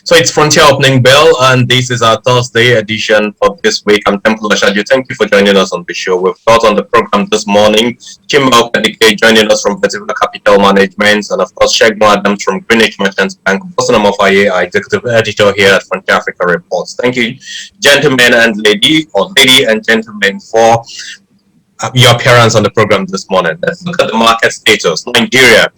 So it's Frontier Opening Bell, and this is our Thursday edition for this week. I'm Temple Ashaju. Thank you for joining us on the show. We've got on the program this morning Chimba Okadike joining us from Vertical Capital Management, and of course Sheikh Adams from Greenwich Merchants Bank. Boston Amofaye, our executive editor here at Frontier Africa Reports. Thank you, gentlemen and lady and gentlemen, for your appearance on the program this morning. Let's look at the market status. Nigeria,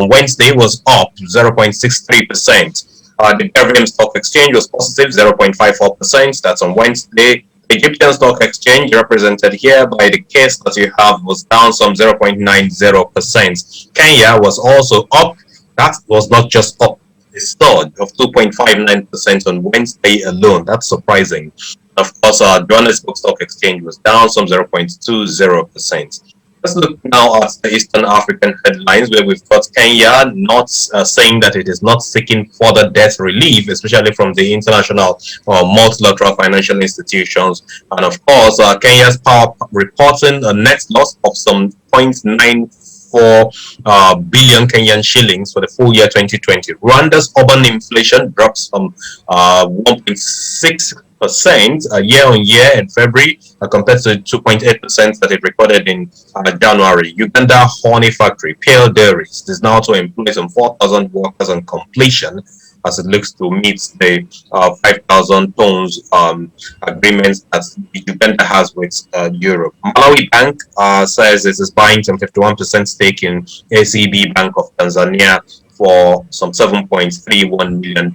Wednesday was up 0.63%. The Ivorian Stock Exchange was positive 0.54%. That's on Wednesday. The Egyptian Stock Exchange, represented here by the case that you have, was down some 0.90%. Kenya was also up. That was not just up, a surge of 2.59% on Wednesday alone. That's surprising. Of course, Johannesburg Stock Exchange was down some 0.20%. Let's look now at the Eastern African headlines, where we've got Kenya not saying that it is not seeking further debt relief, especially from the international multilateral financial institutions. And of course, Kenya's power reporting a net loss of some 0.94 billion Kenyan shillings for the full year 2020. Rwanda's urban inflation drops from 1.6% year on year in February compared to 2.8% that it recorded in January. Uganda honey factory, Pale Dairies, is now to employ some 4,000 workers on completion as it looks to meet the 5,000 tons agreements that Uganda has with Europe. Malawi Bank says it is buying some 51% stake in ACB Bank of Tanzania for some $7.31 million.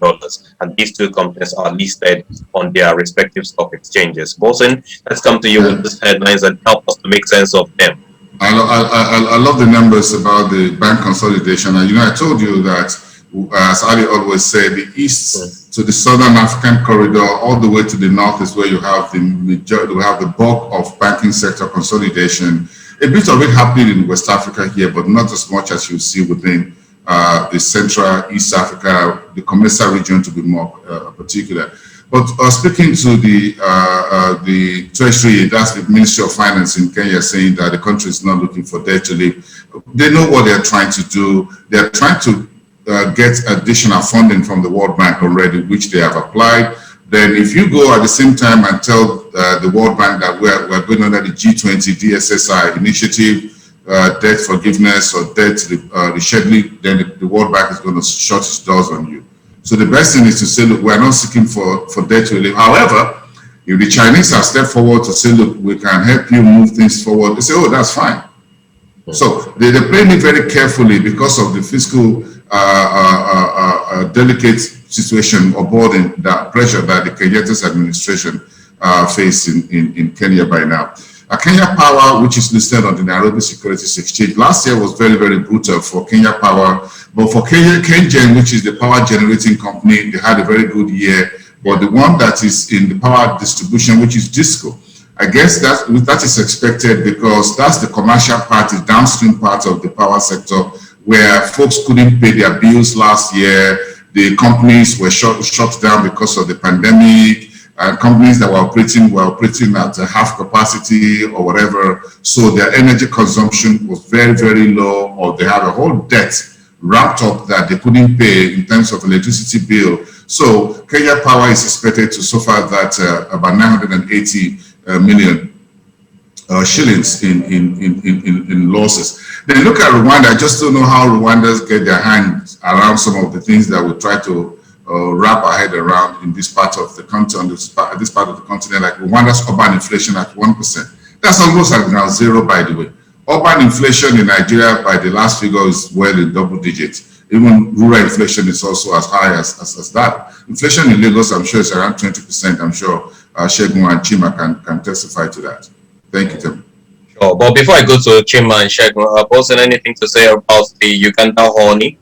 And these two companies are listed on their respective stock exchanges. Bosun, let's come to you with these headlines and help us to make sense of them. I love the numbers about the bank consolidation. And, I told you that, as Ali always said, the east to the southern African corridor, all the way to the north is where you have the bulk of banking sector consolidation. A bit of it happening in West Africa here, but not as much as you see within the Central East Africa, the commercial region to be more particular. But speaking to the Treasury, that's the Ministry of Finance in Kenya, saying that the country is not looking for debt relief. They know what they're trying to do. They're trying to get additional funding from the World Bank already, which they have applied. Then if you go at the same time and tell the World Bank that we're going under the G20 DSSI initiative, debt forgiveness or debt rescheduling, then the World Bank is going to shut its doors on you. So the best thing is to say, look, we're not seeking for debt relief. However, if the Chinese have stepped forward to say, look, we can help you move things forward, they say, oh, that's fine. So they're playing it very carefully because of the fiscal delicate situation or burden, that pressure that the Kenyatta's administration face in Kenya by now. Kenya Power, which is listed on the Nairobi Securities Exchange, last year was very, very brutal for Kenya Power. But for KenGen, which is the power generating company, they had a very good year. But the one that is in the power distribution, which is Disco, I guess that is expected because that's the commercial part, the downstream part of the power sector, where folks couldn't pay their bills last year. The companies were shut down because of the pandemic. Companies that were operating at half capacity or whatever, so their energy consumption was very, very low, or they had a whole debt wrapped up that they couldn't pay in terms of electricity bill. So Kenya Power is expected to suffer that about 980 million shillings in losses. Then look at Rwanda. I just don't know how Rwandans get their hands around some of the things that we try to wrap our head around in this part of the continent, this part of the continent, like Rwanda's urban inflation at 1%. That's almost at ground zero, by the way. Urban inflation in Nigeria, by the last figure, is well in double digits. Even rural inflation is also as high as that. Inflation in Lagos, I'm sure, is around 20%. I'm sure Shegun and Chima can testify to that. Thank you, Tim. Sure. But before I go to Chima and Shegun, Bosun, anything to say about the Uganda honey?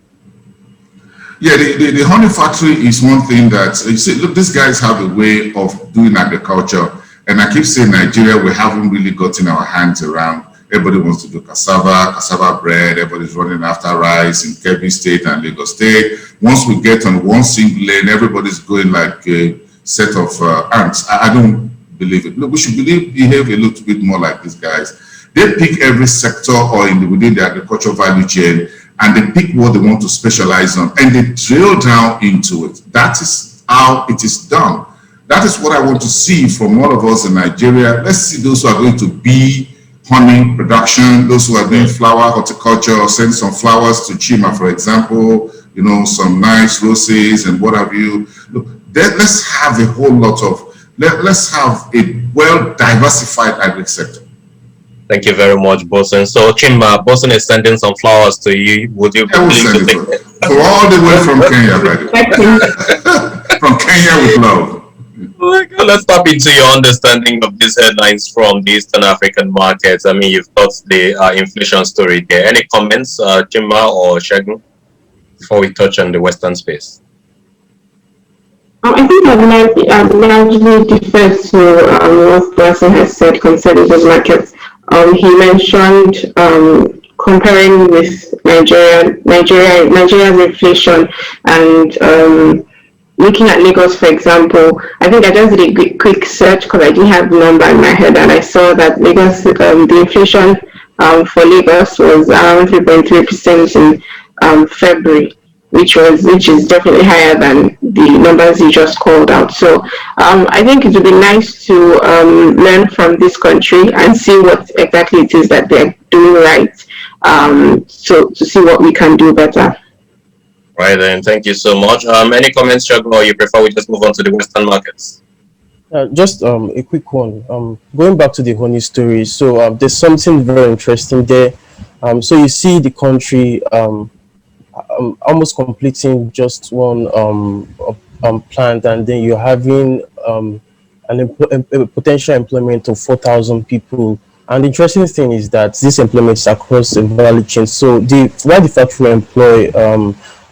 Yeah, the honey factory is one thing that, you see, look, these guys have a way of doing agriculture. And I keep saying Nigeria, we haven't really gotten our hands around. Everybody wants to do cassava bread. Everybody's running after rice in Kebbi State and Lagos State. Once we get on one single lane, everybody's going like a set of ants. I don't believe it. Look, we should behave a little bit more like these guys. They pick every sector or within the agricultural value chain and they pick what they want to specialize on, and they drill down into it. That is how it is done. That is what I want to see from all of us in Nigeria. Let's see those who are going to be honey production, those who are doing flower horticulture, send some flowers to Chima, for example, you know, some nice roses and what have you. Look, let's have a whole lot of, let's have a well-diversified agri sector. Thank you very much, Bosun. So, Chima, Bosun is sending some flowers to you. Would you be willing to take it? So all the way from Kenya, by the way. From Kenya with love. Let's tap into your understanding of these headlines from the Eastern African markets. I mean, you've got the inflation story there. Any comments, Chima or Shegun, before we touch on the Western space? I think I've largely deferred to what Bosun has said concerning those markets. He mentioned comparing with Nigeria's inflation and looking at Lagos, for example. I think I just did a quick search because I didn't have the number in my head, and I saw that Lagos, the inflation for Lagos was around 3.3% in February, which is definitely higher than the numbers you just called out. So I think it would be nice to learn from this country and see what exactly it is that they're doing right, so to see what we can do better. Right then, thank you so much. Any comments, Shegun, or you prefer we just move on to the Western markets? Just a quick one. Going back to the honey story, so there's something very interesting there. So you see the country almost completing just one plant, and then you're having a potential employment of 4,000 people. And the interesting thing is that this employment is across the value chain. So while the factory employ,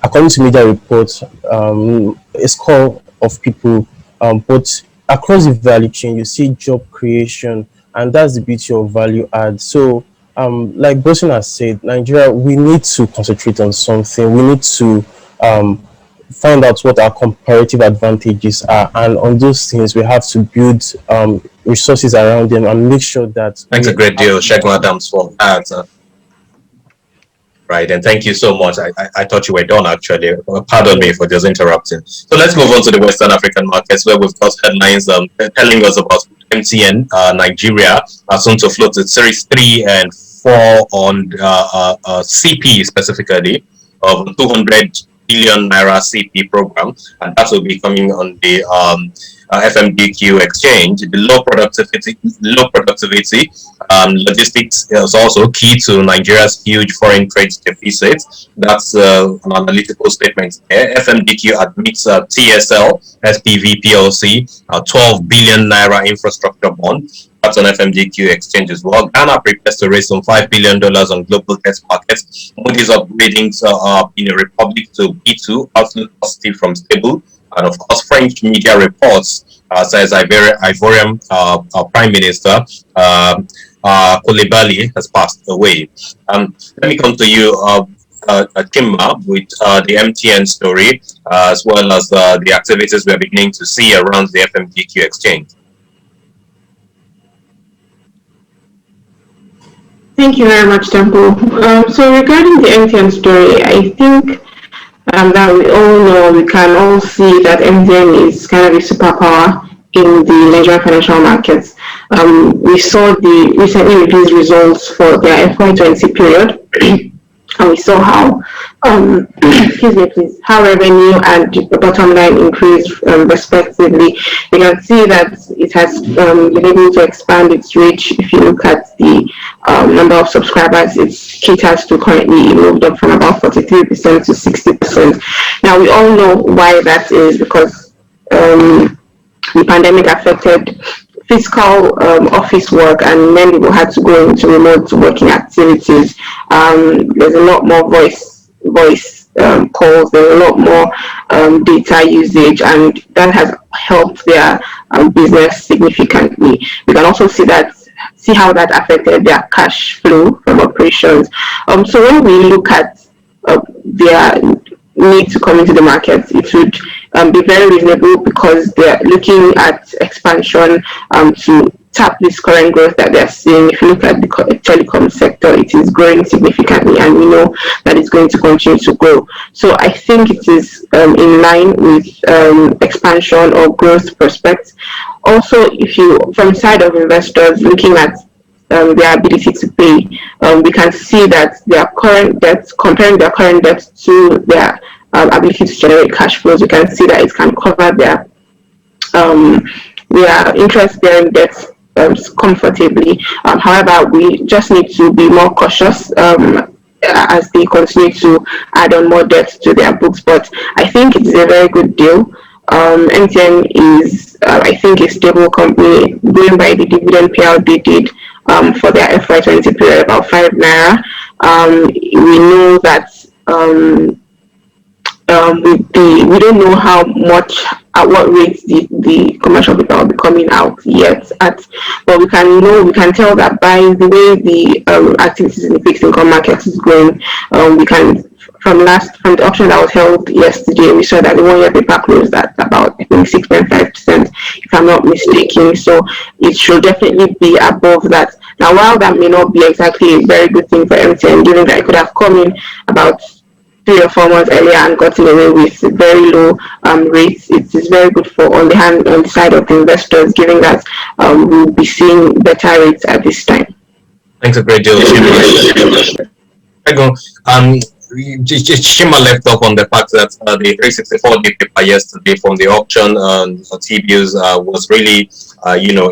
according to media reports, a score of people, but across the value chain, you see job creation, and that's the beauty of value add. So, like Bosun has said, Nigeria, we need to concentrate on something. We need to find out what our comparative advantages are, and on those things, we have to build resources around them and make sure that. Thanks a great deal, Shegun Adams, for that. Right, and thank you so much. I thought you were done, actually. Pardon me for just interrupting. So let's move on to the Western African markets, where we've got headlines telling us about MTN Nigeria soon to float its Series 3 and 4 on CP specifically of 200 billion naira CP program, and that will be coming on the FMDQ exchange. The low productivity, logistics is also key to Nigeria's huge foreign trade deficit. That's an analytical statement there. FMDQ admits TSL SPV PLC 12 billion naira infrastructure bond. That's on FMDQ exchange as well. Ghana prepares to raise some $5 billion on global debt markets. Moody's upgrading in a republic to B2, outlook positive from stable. And of course, French media reports says Ivorian Prime Minister Coulibaly has passed away. Let me come to you, Chima, with the MTN story, as well as the activities we're beginning to see around the FMDQ exchange. Thank you very much, Temple. So regarding the MTN story, I think that we all know, we can all see that MTN is kind of a superpower in the Nigerian financial markets. We saw the recently released results for their FY20 period, and we saw how, excuse me, please, how revenue and the bottom line increased respectively. You can see that it has been able to expand its reach. If you look at the number of subscribers it caters to currently, it moved up from about 43% to 60%. Now, we all know why that is, because the pandemic affected physical office work, and many people had to go into remote working activities. There's a lot more voice calls, there's a lot more data usage, and that has helped their business significantly. We can also see how that affected their cash flow from operations. So when we look at their need to come into the market, it would be very reasonable because they're looking at expansion to tap this current growth that they're seeing. If you look at the telecom sector, it is growing significantly, and we know that it's going to continue to grow. So I think it is in line with expansion or growth prospects. Also, if you, from side of investors looking at their ability to pay, we can see that their current debt, comparing their current debt to their ability to generate cash flows, we can see that it can cover their interest-bearing debts comfortably. However, we just need to be more cautious as they continue to add on more debt to their books. But I think it's a very good deal. MTN is, I think, a stable company. Going by the dividend payout they did for their FY20 period, about 5 naira. We know that we don't know how much, at what rate the commercial paper will be coming out yet at, but we can tell that by the way the activities in the fixed income market is going, we can, from the auction that was held yesterday, we saw that the 1 year paper closed at about, I think, 6.5%, if I'm not mistaken. So it should definitely be above that. Now, while that may not be exactly a very good thing for MTN, given that it could have come in about 3 or 4 months earlier and gotten away with very low rates, it is very good for on the side of the investors, given that we'll be seeing better rates at this time. Thanks a great deal, Shima left off on the fact that the 364-day paper yesterday from the auction T-bills was really,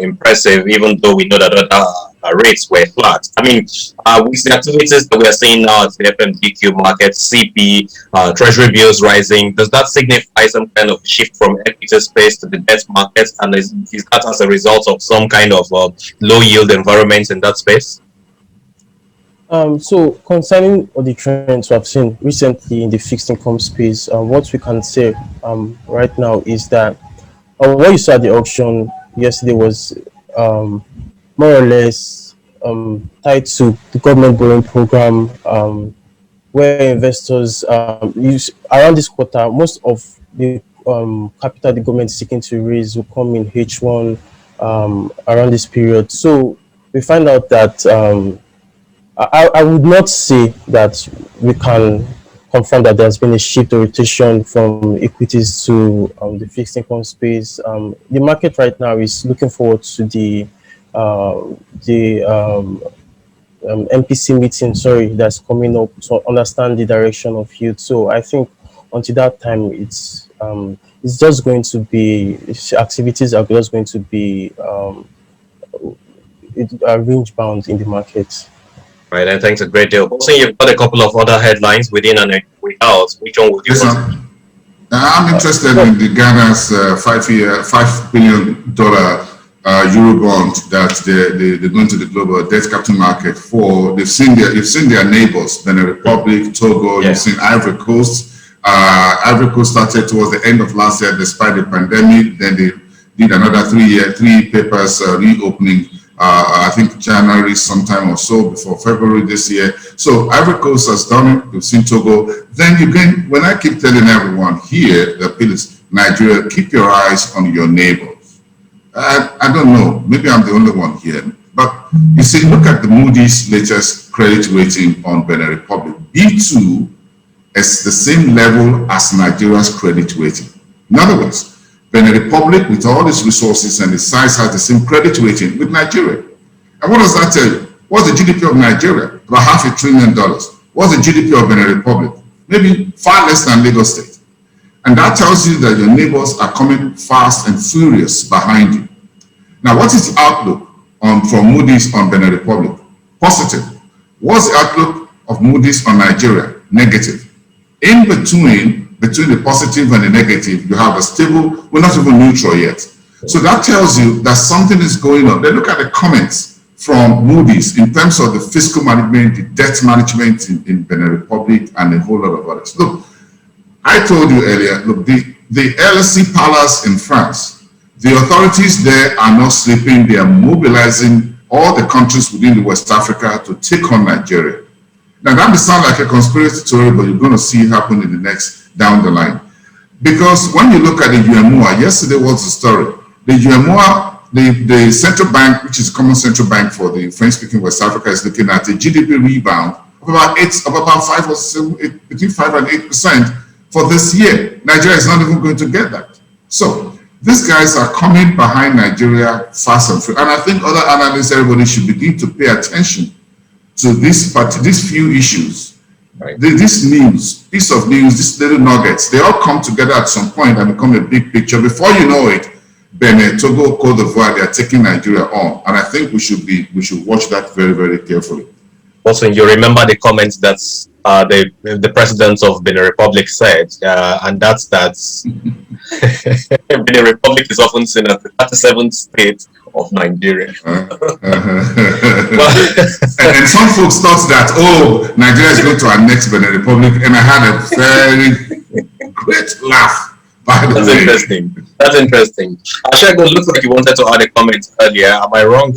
impressive, even though we know that other rates were flat. I mean, with the activities that we are seeing now at the FMDQ market, CP, treasury bills rising, does that signify some kind of shift from equity space to the debt market? And is that as a result of some kind of low yield environment in that space? So concerning the trends we have seen recently in the fixed income space, what we can say right now is that what you saw at the auction yesterday was more or less tied to the government borrowing program, where investors use around this quarter, most of the capital the government is seeking to raise will come in H1 around this period. So we find out that I would not say that we can confirm that there's been a shift or rotation from equities to the fixed income space. The market right now is looking forward to the MPC meeting, that's coming up to understand the direction of yield. So I think until that time, it's just going to be, activities are just going to be range bound in the market. Right, and thanks a great deal. Also, you've got a couple of other headlines within and without. Which one would you want? I'm interested in the Ghana's $5 billion Eurobond that they're going to the global debt capital market for. You've seen their neighbors, Benin Republic, Togo. You've seen Ivory Coast. Ivory Coast started towards the end of last year despite the pandemic. Then they did another 3 papers reopening. I think January sometime or so before February this year. So Ivory Coast has done it. We've seen Togo. Then again, when I keep telling everyone here, the appeal is Nigeria, keep your eyes on your neighbors. I don't know, maybe I'm the only one here, but you see, look at the Moody's latest credit rating on Benin Republic. B2 is the same level as Nigeria's credit rating. In other words, Benin Republic, with all its resources and its size, has the same credit rating with Nigeria. And what does that tell you? What's the GDP of Nigeria? About $500 billion. What's the GDP of Benin Republic? Maybe far less than Lagos State. And that tells you that your neighbors are coming fast and furious behind you. Now, what is the outlook from Moody's on Benin Republic? Positive. What's the outlook of Moody's on Nigeria? Negative. In between the positive and the negative, you have a stable, we're not even neutral yet. So that tells you that something is going on. Then look at the comments from Moody's in terms of the fiscal management, the debt management in Benin Republic, and a whole lot of others. Look, I told you earlier, look, the LSE Palace in France, the authorities there are not sleeping. They are mobilizing all the countries within West Africa to take on Nigeria. Now, that may sound like a conspiracy theory, but you're going to see it happen in the next down the line. Because when you look at the UMOA, yesterday was the story. The UMOA, the central bank, which is the common central bank for the French-speaking West Africa, is looking at a GDP rebound of about 5 or 7, between 5 and 8% for this year. Nigeria is not even going to get that. So these guys are coming behind Nigeria fast and free. And I think other analysts, everybody should begin to pay attention to these few issues. Right. This news, piece of news, these little nuggets, they all come together at some point and become a big picture. Before you know it, Benin, Togo, Cote d'Ivoire, they are taking Nigeria on. And I think we should watch that very, very carefully. Also, you remember the comments that the president of Benin Republic said, and that's that Benin Republic is often seen as the 37th state of Nigeria. And some folks thought that, oh, Nigeria is going to annex Benin Republic, and I had a very great laugh. That's interesting. That's interesting. Ashego, it looks like you wanted to add a comment earlier. Am I wrong?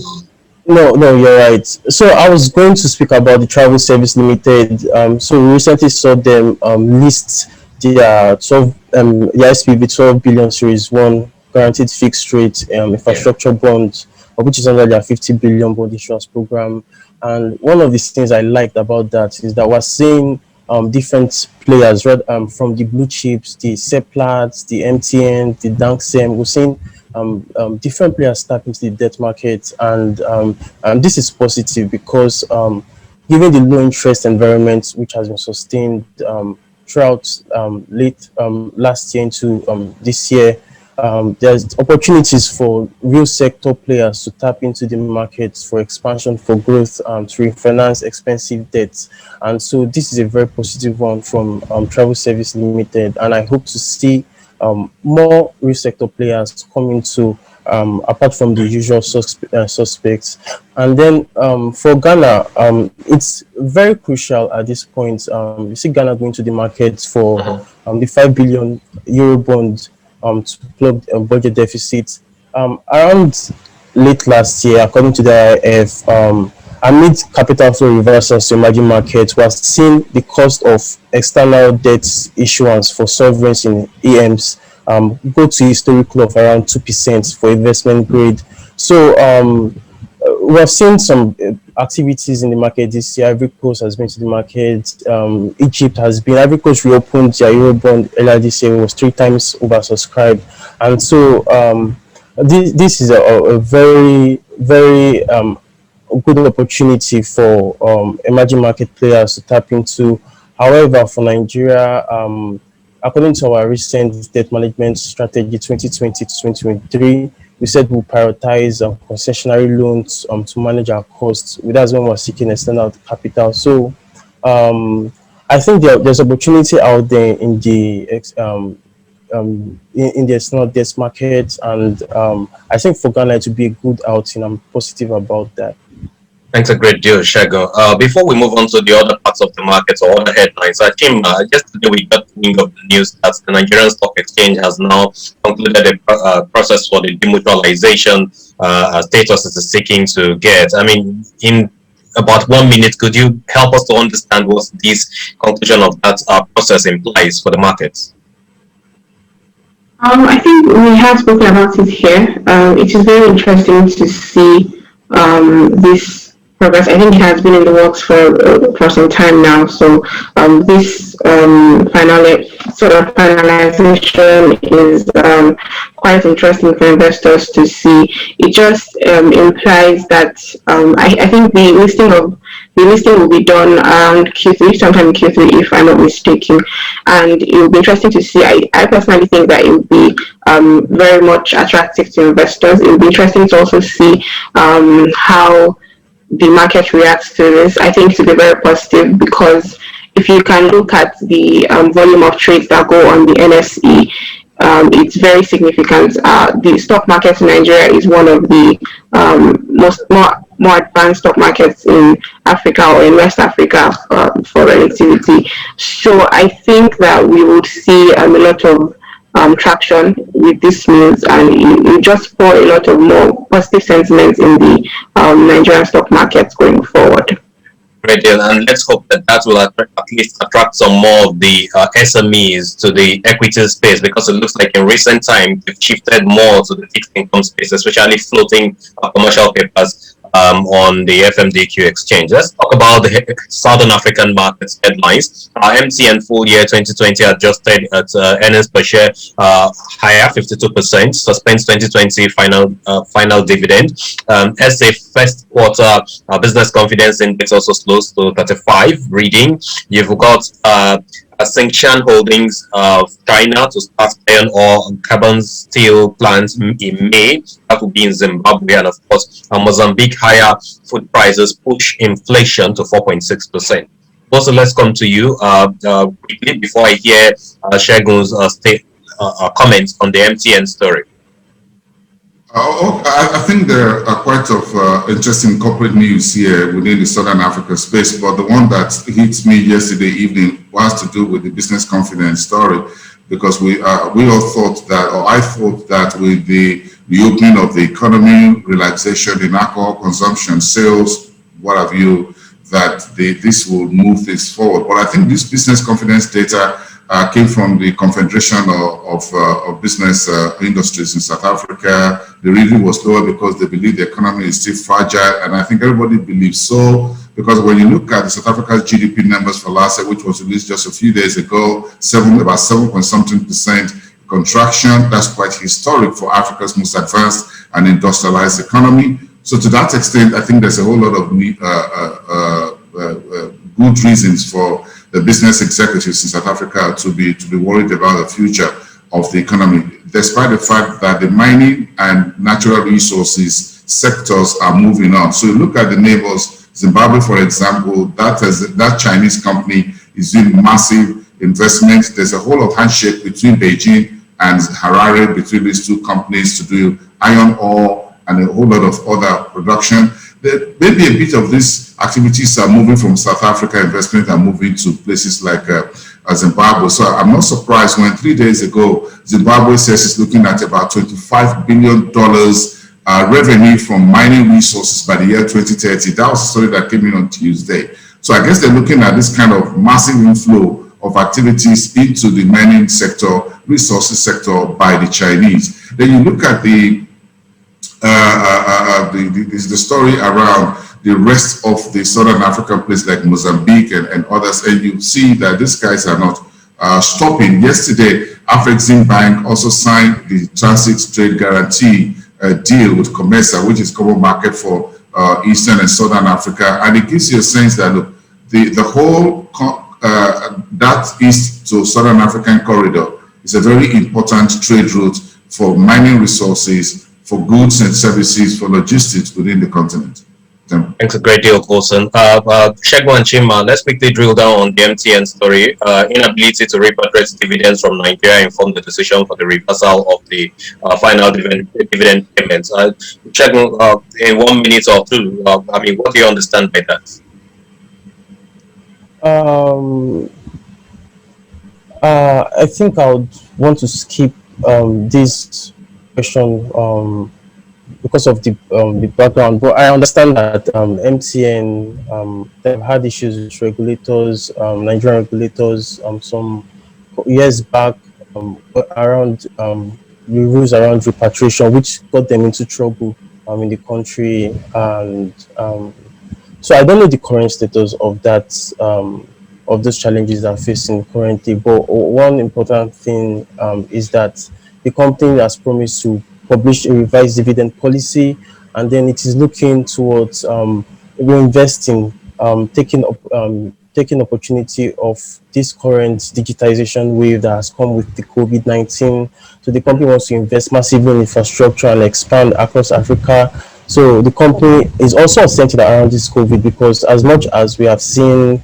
No, you're right. So I was going to speak about the Travel Service Limited. So we recently saw them list the SPV 12 billion Series 1 guaranteed fixed rate infrastructure bond, which is under their 50 billion bond issuance program. And one of the things I liked about that is that we're seeing different players, right, from the blue chips, the Seplats, the MTN, the Danksem. We're seeing different players tap into the debt market, and this is positive because given the low interest environment which has been sustained throughout late last year into this year, there's opportunities for real sector players to tap into the markets for expansion, for growth, to refinance expensive debts. And so this is a very positive one from Travel Service Limited, and I hope to see more real sector players coming to apart from the usual suspects. And then for Ghana, it's very crucial at this point. You see Ghana going to the market for the 5 billion Eurobond to plug budget deficit. Around late last year, according to the IMF, amid capital flow reversals to emerging markets, we are seeing the cost of external debt issuance for sovereigns in EMs go to a historical of around 2% for investment grade. So we have seen some activities in the market this year. Ivory Coast has been to the market. Egypt has been. Ivory Coast reopened their Eurobond earlier this year. It was 3 times oversubscribed. And so this is a very, very good opportunity for emerging market players to tap into. However, for Nigeria, according to our recent debt management strategy 2020 to 2023, we said we'll prioritize concessionary loans to manage our costs. That's when we're seeking external capital. So I think there's opportunity out there in the external debt market, and I think for Ghana to be a good outing. I'm positive about that. Thanks a great deal, Shago. Before we move on to the other parts of the market or other headlines, Tim, yesterday we got wind of the news that the Nigerian Stock Exchange has now concluded a process for the demutualization status it is seeking to get. I mean, in about 1 minute, could you help us to understand what this conclusion of that process implies for the markets? I think we have spoken about it here. It is very interesting to see this progress. I think it has been in the works for some time now. So this finalization is quite interesting for investors to see. It just implies that I think the listing will be done around Q3, sometime in Q3, if I'm not mistaken. And it will be interesting to see. I personally think that it will be very much attractive to investors. It will be interesting to also see how the market reacts to this. I think it will be very positive because if you can look at the volume of trades that go on the NSE, it's very significant. The stock market in Nigeria is one of the more advanced stock markets in Africa or in West Africa for relativity. So I think that we would see a lot of traction with this news, and it just pour a lot of more positive sentiments in the Nigerian stock markets going forward. great deal, and let's hope that that will at least attract some more of the SMEs to the equity space, because it looks like in recent time they've shifted more to the fixed income space, especially floating commercial papers on the FMDQ exchange. Let's talk about the Southern African markets headlines. MTN full year 2020 adjusted at earnings per share higher 52%, suspends 2020 final dividend. SA first quarter business confidence index also slows to 35 reading. You've got Singshan Holdings of China to start iron ore and carbon steel plants in May. That will be in Zimbabwe. And of course, Mozambique higher food prices push inflation to 4.6%. Also, let's come to you quickly before I hear Shegun's comments on the MTN story. I think there are quite of interesting corporate news here within the Southern Africa space, but the one that hit me yesterday evening has to do with the business confidence story, because we all thought that, or I thought that with the opening of the economy, relaxation in alcohol consumption, sales, what have you, that this will move this forward. But I think this business confidence data came from the Confederation of Business Industries in South Africa. The reading was lower because they believe the economy is still fragile, and I think everybody believes so, because when you look at the South Africa's GDP numbers for last year, which was released just a few days ago, about 7.something% contraction. That's quite historic for Africa's most advanced and industrialized economy. So to that extent, I think there's a whole lot of good reasons for the business executives in South Africa to be worried about the future of the economy, despite the fact that the mining and natural resources sectors are moving on. So you look at the neighbors, Zimbabwe, for example, that Chinese company is doing massive investment. There's a whole of handshake between Beijing and Harare, between these two companies, to do iron ore and a whole lot of other production. Maybe a bit of these activities are moving from South Africa investment and moving to places like Zimbabwe. So I'm not surprised when 3 days ago, Zimbabwe says it's looking at about $25 billion revenue from mining resources by the year 2030. That was a story that came in on Tuesday. So I guess they're looking at this kind of massive inflow of activities into the mining sector, resources sector by the Chinese. Then you look at the story around the rest of the Southern African place like Mozambique and others, and you see that these guys are not stopping. Yesterday, Afrexim Bank also signed the transit trade guarantee deal with COMESA, which is common market for Eastern and Southern Africa, and it gives you a sense that look, the whole that East to Southern African corridor is a very important trade route for mining resources, for goods and services, for logistics within the continent. Thanks a great deal, Coulson. Shegun and Chima, let's quickly drill down on the MTN story. Inability to repatriate dividends from Nigeria informed the decision for the reversal of the final dividend payments. Shegun, in 1 minute or two, what do you understand by that? I think I would want to skip this question because of the background, but I understand that MTN they've had issues with regulators, Nigerian regulators, some years back around the rules around repatriation, which got them into trouble in the country, and so I don't know the current status of that of those challenges that are facing currently. But one important thing is that the company has promised to publish a revised dividend policy, and then it is looking towards reinvesting, taking opportunity of this current digitization wave that has come with the COVID-19. So the company wants to invest massively in infrastructure and expand across Africa. So the company is also centered around this COVID, because as much as we have seen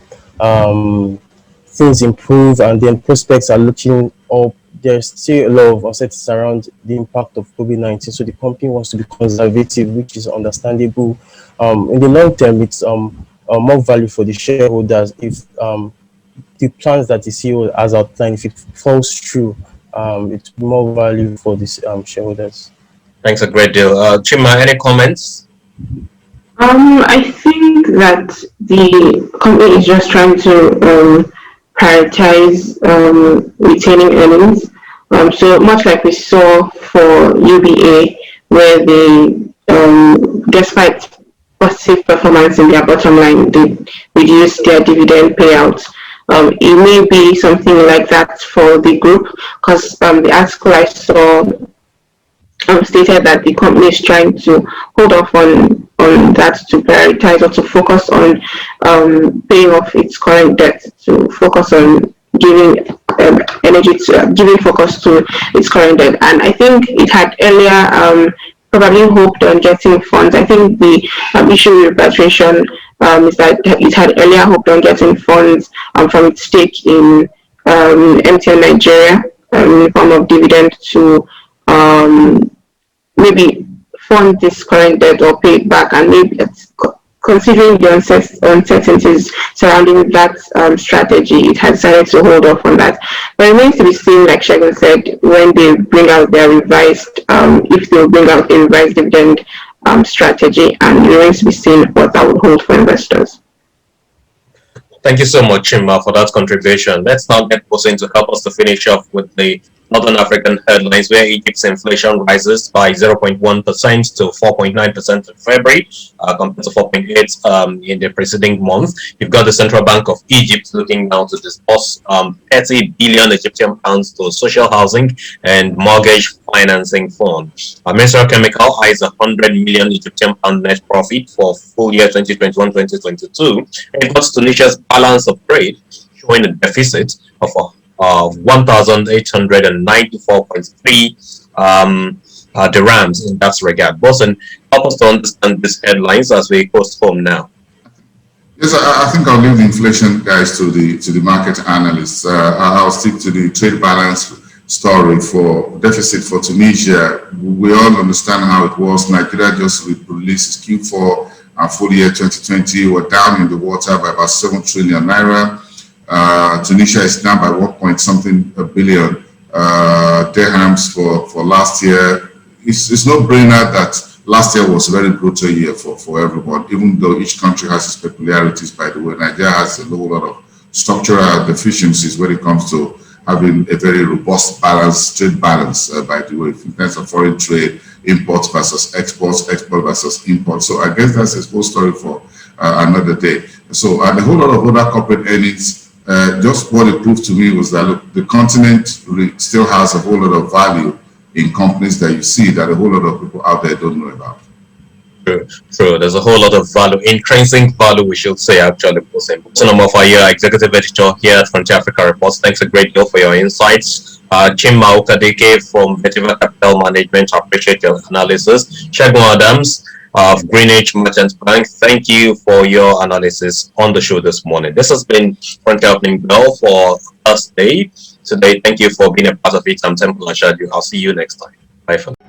things improve and then prospects are looking up, there's still a lot of uncertainty around the impact of COVID-19. So the company wants to be conservative, which is understandable. In the long term, it's more value for the shareholders if the plans that the CEO has outlined, if it falls through, it's more value for the shareholders. Thanks a great deal. Chima, any comments? I think that the company is just trying to prioritize retaining earnings. So much like we saw for UBA, where they, despite positive performance in their bottom line, they reduced their dividend payouts. It may be something like that for the group, because the article I saw stated that the company is trying to hold off on that to prioritize or to focus on paying off its current debt, to focus on giving giving focus to its current debt. And I think it had earlier probably hoped on getting funds. I think the issue with repatriation is that it had earlier hoped on getting funds from its stake in MTN Nigeria in the form of dividend to maybe fund this current debt or pay it back, and maybe considering the uncertainties surrounding that strategy, it has decided to hold off on that. But it remains to be seen, like Shegun said, when they bring out their revised, if they'll bring out a revised dividend strategy, and it remains to be seen what that will hold for investors. Thank you so much, Chima, for that contribution. Let's now get Hussein to help us to finish off with the Northern African headlines, where Egypt's inflation rises by 0.1% to 4.9% in February, compared to 4.8% in the preceding month. You've got the Central Bank of Egypt looking now to disburse 30 billion Egyptian pounds to social housing and mortgage financing fund. Minister Chemical eyes 100 million Egyptian pound net profit for full year 2021-2022. And got Tunisia's balance of trade showing a deficit of 1,894.3 dirhams in that regard. Bosun, help us to understand these headlines as we post home now. Yes, I think I'll leave the inflation guys to the market analysts. I'll stick to the trade balance story for deficit for Tunisia. We all understand how it was. Nigeria just released its Q4 and full year 2020. We're down in the water by about 7 trillion naira. Tunisia is down by 1.something billion dirhams for last year. It's no brainer that last year was a very brutal year for everyone, even though each country has its peculiarities. By the way, Nigeria has a whole lot of structural deficiencies when it comes to having a very robust trade balance, by the way, in terms of foreign trade, imports versus exports, export versus imports. So I guess that's a whole story for another day. So and a whole lot of other corporate earnings. Just what it proved to me was that, look, the continent still has a whole lot of value in companies that you see that a whole lot of people out there don't know about. True. There's a whole lot of value, intrinsic value, we should say, actually. Bosun Omofaya, executive editor here at Frontier Africa Reports. Thanks a great deal for your insights. Chima Okadike from Betiva Capital Management, I appreciate your analysis. Shegun Adams of Greenwich Merchants Bank, thank you for your analysis on the show this morning. This has been Frontier Opening Bell for Thursday. Today, thank you for being a part of it. I'm Temple Ashadu. I'll see you next time. Bye for now.